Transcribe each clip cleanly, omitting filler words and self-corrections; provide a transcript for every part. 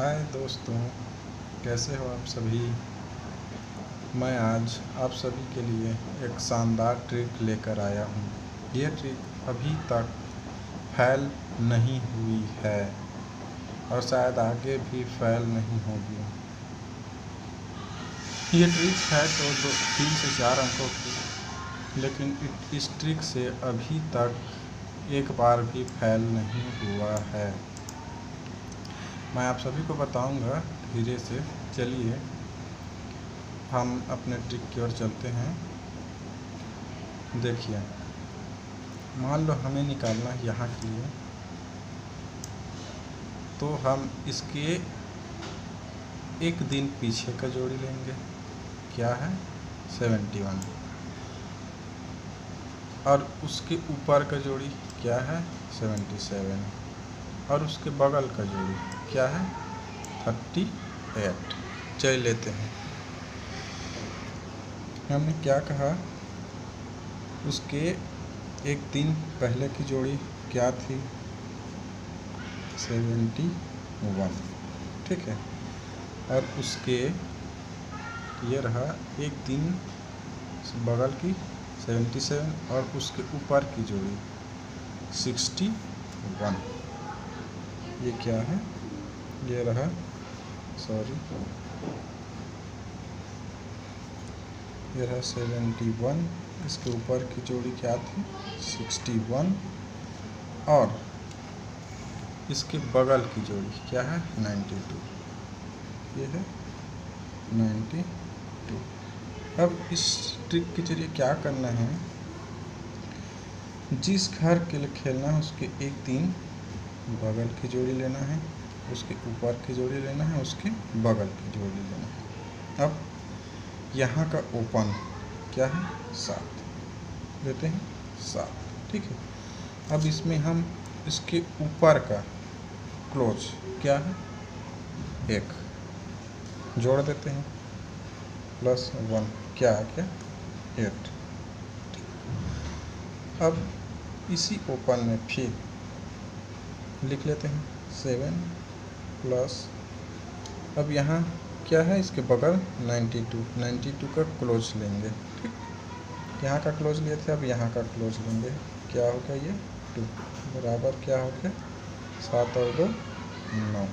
हाय दोस्तों, कैसे हो आप सभी। मैं आज आप सभी के लिए एक शानदार ट्रिक लेकर आया हूँ। ये ट्रिक अभी तक फेल नहीं हुई है और शायद आगे भी फेल नहीं होगी। ये ट्रिक है तो 3 से 4 अंकों की, लेकिन इस ट्रिक से अभी तक एक बार भी फेल नहीं हुआ है। मैं आप सभी को बताऊंगा धीरे से। चलिए हम अपने ट्रिक की ओर चलते हैं। देखिए, मान लो हमें निकालना है यहाँ के लिए, तो हम इसके एक दिन पीछे का जोड़ी लेंगे। क्या है? 71। और उसके ऊपर का जोड़ी क्या है? 77। और उसके बगल का जोड़ी क्या है? 38। चल लेते हैं। हमने क्या कहा? उसके एक दिन पहले की जोड़ी क्या थी? 71। ठीक है। और उसके ये रहा एक दिन बगल की 77 और उसके ऊपर की जोड़ी 61। ये क्या है? ये रहा, ये रहा 71। इसके ऊपर की जोड़ी क्या थी? 61। और इसके बगल की जोड़ी क्या है? 92। ये है 92। अब इस ट्रिक के जरिए क्या करना है, जिस घर के लिए खेलना है उसके एक दिन बगल की जोड़ी लेना है, उसके ऊपर की जोड़ी लेना है, उसके बगल की जोड़ी लेना है। अब यहाँ का ओपन क्या है? 7 लेते हैं, 7। ठीक है। अब इसमें हम इसके ऊपर का क्लोज क्या है? 1 जोड़ देते हैं, +1 क्या है? क्या? 8। अब इसी ओपन में फिर लिख लेते हैं 7 प्लस, अब यहाँ क्या है? इसके बगल 92 का क्लोज लेंगे। ठीक, यहाँ का क्लोज लिए थे, अब यहाँ का क्लोज लेंगे। क्या हो गया? ये 2 बराबर क्या हो गया? 7 और 2 9।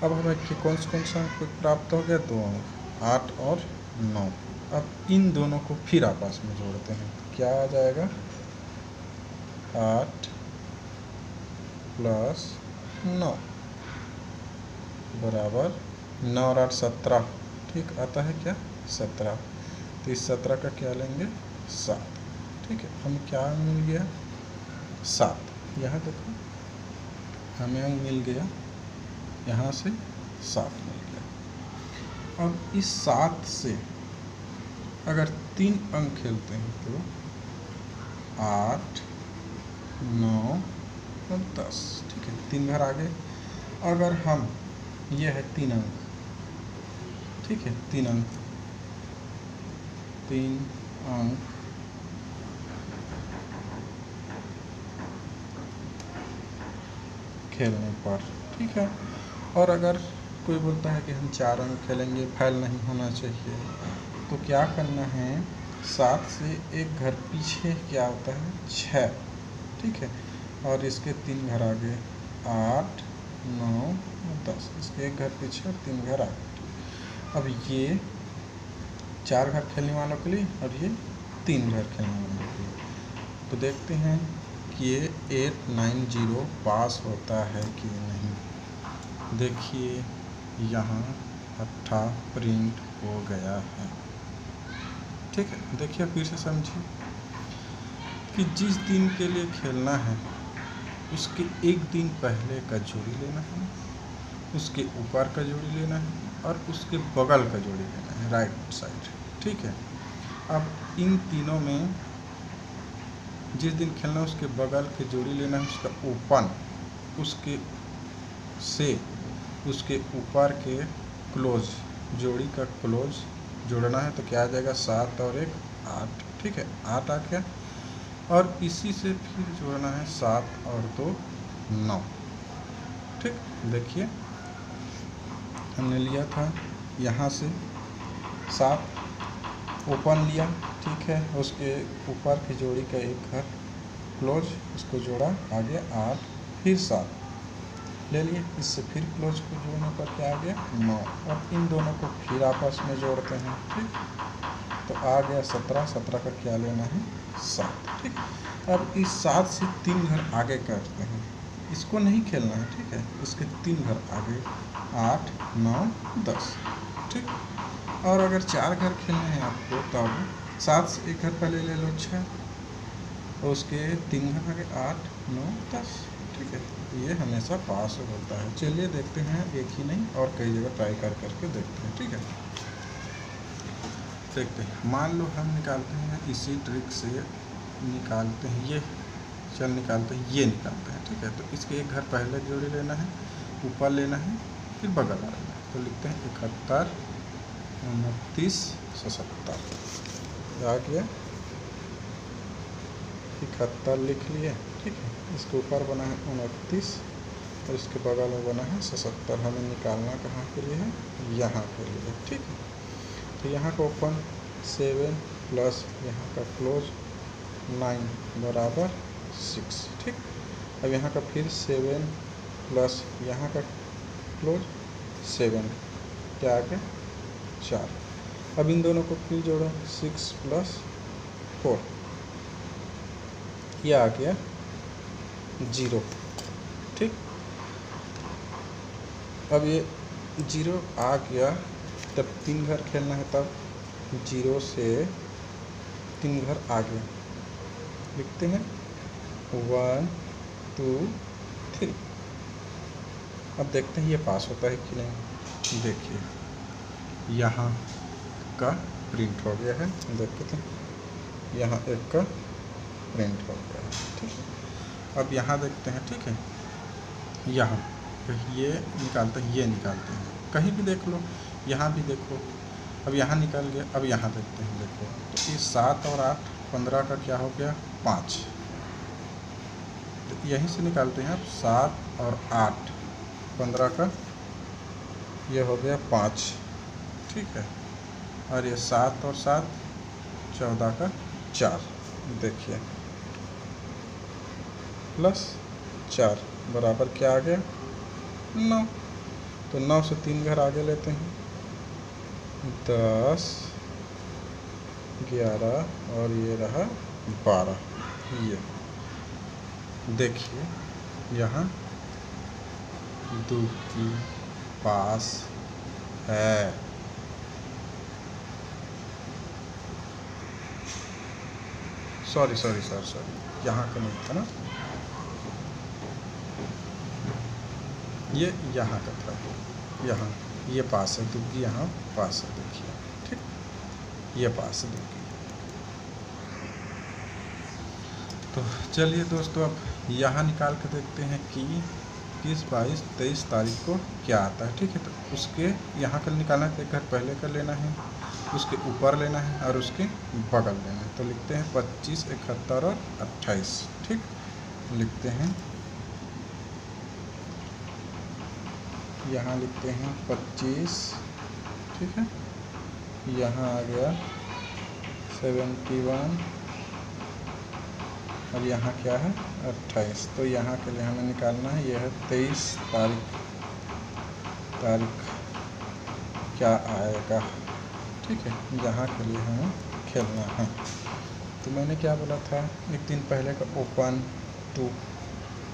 अब हमें कौन सा अंक प्राप्त हो गया? 2 अंक, 8 और 9। अब इन दोनों को फिर आपस में जोड़ते हैं। क्या आ जाएगा? 8 प्लस 9 बराबर 9 और 8 17। ठीक, आता है क्या? 17। तो इस 17 का क्या लेंगे? 7। ठीक है, हमें क्या मिल गया? 7। यहाँ देखो, हमें अंक मिल गया, यहाँ से 7 मिल गया। अब इस 7 से अगर 3 अंक खेलते हैं तो 8 9 और 10। ठीक है, 3 घर आगे। अगर हम, यह है 3 अंक, ठीक है, 3 अंक खेलने पर, ठीक है। और अगर कोई बोलता है कि हम 4 अंक खेलेंगे, फेल नहीं होना चाहिए, तो क्या करना है? 7 से एक घर पीछे क्या होता है? 6। ठीक है। और इसके 3 घर आगे 8 9 और 10। इसके एक घर पीछे और 3 घर आगे। अब ये 4 घर खेलने वालों के लिए और ये 3 घर खेलने वालों के लिए, तो देखते हैं कि ये 890 पास होता है कि नहीं। देखिए, यहाँ 8 प्रिंट हो गया है। ठीक है, देखिए फिर से समझिए कि जिस दिन के लिए खेलना है उसके एक दिन पहले का जोड़ी लेना है, उसके ऊपर का जोड़ी लेना है और उसके बगल का जोड़ी लेना है, राइट साइड। ठीक है। अब इन तीनों में जिस दिन खेलना है उसके बगल के जोड़ी लेना है, उसका ओपन, उसके से उसके ऊपर के क्लोज जोड़ी का क्लोज जोड़ना है। तो क्या आ जाएगा? 7 और 1 8। ठीक है, 8 आ गया। और इसी से फिर जोड़ना है 7 और 2 9। ठीक, देखिए हमने लिया था यहाँ से 7 ओपन लिया, ठीक है, उसके ऊपर की जोड़ी का एक घर क्लोज, उसको जोड़ा, आगे 8 फिर 7 ले लिए, इससे फिर क्लोज को जोड़ने पर क्या आ गया 9। अब इन दोनों को फिर आपस में जोड़ते हैं, ठीक, तो आ गया 17, 17 का क्या लेना है 7, ठीक। अब इस 7 से 3 घर आगे करते हैं, इसको नहीं खेलना है, ठीक है, इसके 3 घर आगे 8, 9, 10, ठीक। और अगर 4 घर खेलने हैं आपको तब 7 से एक घर पहले ले लो 6, और उसके 3 घर आगे 8, 9, 10, ठीक है। ये हमेशा पास होता है। चलिए देखते हैं, एक ही नहीं और कई जगह ट्राई करके देखते हैं, ठीक है। देखते हैं, मान लो हम निकालते हैं इसी ट्रिक से, निकालते हैं ये, चल निकालते हैं ये निकालते हैं, ठीक है। तो इसके एक घर पहले जोड़ी लेना है, ऊपर लेना है, फिर बगल लेना है, तो लिखते हैं 71, 29, 77 आ गया, 71 लिख लिए, ठीक है। इसके ऊपर बना है 29 और इसके बगल में बना है 77। हमें निकालना कहाँ के लिए है, यहाँ के लिए, ठीक है। तो यहाँ का ओपन 7 प्लस यहाँ का क्लोज 9 बराबर 6, ठीक। अब यहाँ का फिर 7 प्लस यहाँ का क्लोज 7, क्या आ गया 4। अब इन दोनों को फिर जोड़ो, 6 प्लस 4, यह आ गया 0, ठीक। अब ये 0 आ गया, तब 3 घर खेलना है, तब 0 से 3 घर आगे लिखते हैं 1, 2, 3। अब देखते हैं ये पास होता है कि नहीं। देखिए यहाँ का प्रिंट हो गया है, देखते हैं यहाँ एक का प्रिंट हो गया है, ठीक है। अब यहाँ देखते हैं, ठीक है, यहाँ ये निकालते हैं, ये निकालते हैं, कहीं भी देख लो, यहाँ भी देखो, अब यहाँ निकल गया। अब यहाँ देखते हैं, देखो तो ये 7 और 8 15 का क्या हो गया 5, तो यहीं से निकालते हैं। अब 7 और 8 15 का ये हो गया 5, ठीक है, और ये 7 और 7 14 का 4, देखिए प्लस 4 बराबर क्या आ गया 9। तो 9 से 3 घर आगे लेते हैं, 10, 11 और ये रहा 12। ये देखिए यहाँ 2 की पास है, सॉरी, यहाँ का नहीं था ना, ये यहाँ का था, यहाँ ये पास है, दुग्गी यहाँ पास है, देखिए, ठीक, ये पास है दुग्गी। तो चलिए दोस्तों, अब यहाँ निकाल के देखते हैं कि 21, 22, 23 तारीख को क्या आता है, ठीक है। तो उसके यहाँ का निकालना है, एक घर पहले कर लेना है, उसके ऊपर लेना है और उसके बगल लेना है। तो लिखते हैं 25, 71 और 28, ठीक, लिखते हैं, यहाँ लिखते हैं 25, ठीक है, यहाँ आ गया 71 और यहाँ क्या है 28। तो यहाँ के लिए हमें निकालना है, यह है 23 तारीख क्या आएगा, ठीक है, यहाँ के लिए हमें खेलना है। तो मैंने क्या बोला था, एक दिन पहले का ओपन 2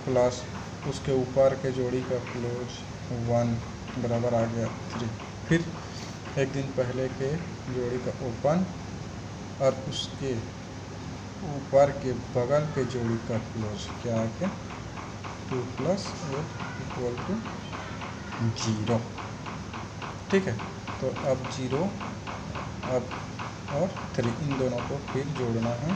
प्लस उसके ऊपर के जोड़ी का क्लोज 1 बराबर आ गया 3, फिर एक दिन पहले के जोड़ी का ओपन और उसके ऊपर के बगल के जोड़ी का क्लोज क्या आ गया 2 प्लस 8 इक्वल टू 0, ठीक है। तो अब 0 अब और 3, इन दोनों को फिर जोड़ना है,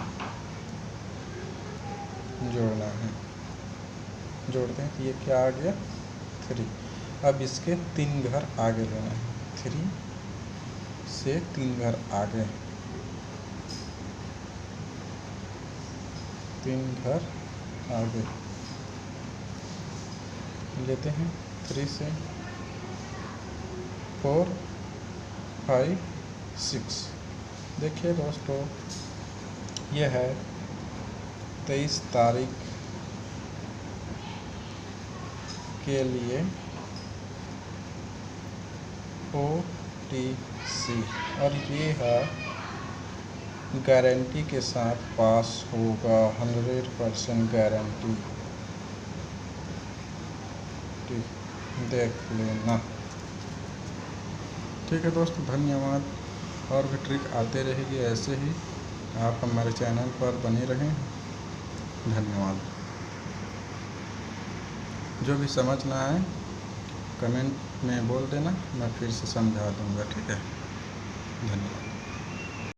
जोड़ते हैं, तो ये क्या आ गया 3। अब इसके 3 घर आगे लेना है, 3 से 3 घर आगे, 3 घर आगे लेते हैं, 3 से 4 5 6। देखिए दोस्तों, ये है 23 तारीख के लिए OTC, और ये है गारंटी के साथ पास होगा, 100% गारंटी। देख लेना। ठीक है दोस्तों, धन्यवाद। और भी ट्रिक आते रहेगी ऐसे ही, आप हमारे चैनल पर बने रहें। धन्यवाद। जो भी समझ ना आए कमेंट में बोल देना, मैं फिर से समझा दूँगा। ठीक है, धन्यवाद।